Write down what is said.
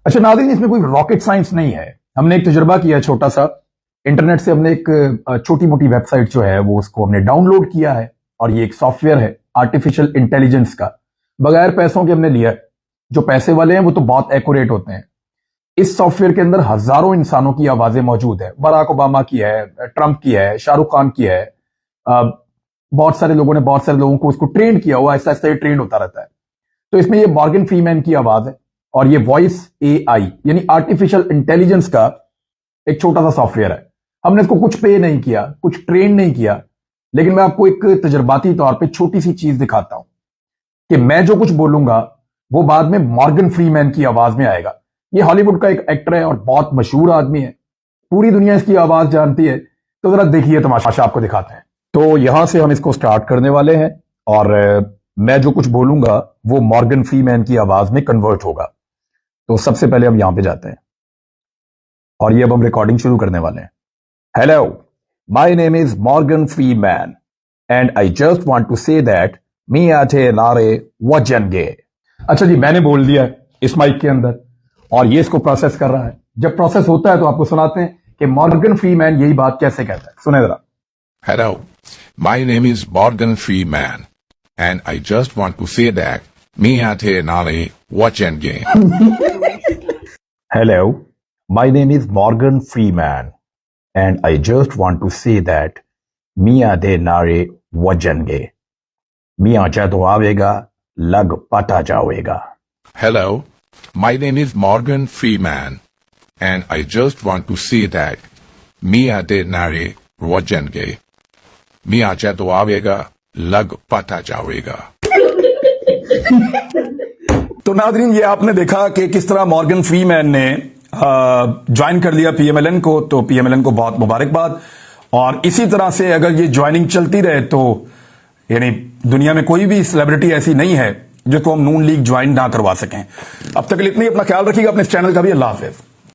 अच्छा नाज़रीन, इसमें कोई रॉकेट साइंस नहीं है। हमने एक तजुर्बा किया छोटा सा। इंटरनेट से हमने एक छोटी मोटी वेबसाइट जो है वो उसको हमने डाउनलोड किया है और ये एक सॉफ्टवेयर है आर्टिफिशियल इंटेलिजेंस का, बगैर पैसों के हमने लिया है। जो पैसे वाले हैं वो तो बहुत एक्यूरेट होते हैं। इस सॉफ्टवेयर के अंदर हजारों इंसानों की आवाजें मौजूद है। बराक ओबामा की है, ट्रंप की है, शाहरुख खान की है। बहुत सारे लोगों ने बहुत सारे लोगों को इसको ट्रेन किया हुआ, ऐसा ऐसा ट्रेंड होता रहता है। तो इसमें ये मॉर्गन फ्रीमैन की आवाज है और ये वॉइस एआई यानी आर्टिफिशियल इंटेलिजेंस का एक छोटा सा सॉफ्टवेयर है। हमने इसको कुछ पे नहीं किया, कुछ ट्रेन नहीं किया, लेकिन मैं आपको एक तजर्बाती तौर पे छोटी सी चीज दिखाता हूं कि मैं जो कुछ बोलूंगा वो बाद में मॉर्गन फ्रीमैन की आवाज में आएगा। ये हॉलीवुड का एक एक्टर है और बहुत मशहूर आदमी है, पूरी दुनिया इसकी आवाज जानती है। तो जरा देखिए तमाशा आपको दिखाते हैं। तो यहां से हम इसको स्टार्ट करने वाले हैं और मैं जो कुछ बोलूंगा वो मॉर्गन फ्रीमैन की आवाज में कन्वर्ट होगा। तो सबसे पहले हम यहां पे जाते हैं और ये अब हम रिकॉर्डिंग शुरू करने वाले हैं। Hello, my name is Morgan Freeman and I just want to say that मी आटे नारे वजनगे। अच्छा जी, मैंने बोल दिया इस माइक के अंदर और ये इसको प्रोसेस कर रहा है। जब प्रोसेस होता है तो आपको सुनाते हैं कि मॉर्गन फ्रीमैन यही बात कैसे कहता है। सुने जरा। Hello, my name is Morgan Freeman, and I just want to say that me ate nale watch and game. Hello, my name is Morgan Freeman, and I just want to say that Mia de nare वजनगे। मियाँ चाहे तो आवेगा, लग पता जावेगा। Hello, my name is Morgan Freeman, and I just want to say that me ate nare watch and game. मी आचा तो आवेगा, लग पता जावेगा। तो नादरीन, ये आपने देखा कि किस तरह मॉर्गन फ्रीमैन ने ज्वाइन कर लिया पीएमएलएन को। तो पीएमएलएन को बहुत मुबारकबाद। और इसी तरह से अगर ये ज्वाइनिंग चलती रहे तो यानी दुनिया में कोई भी सेलिब्रिटी ऐसी नहीं है जिसको हम नून लीग ज्वाइन ना करवा सकें। अब तक के लिए इतना ही। अपना ख्याल रखिएगा, अपने इस चैनल का भी। अल्लाह हाफिज।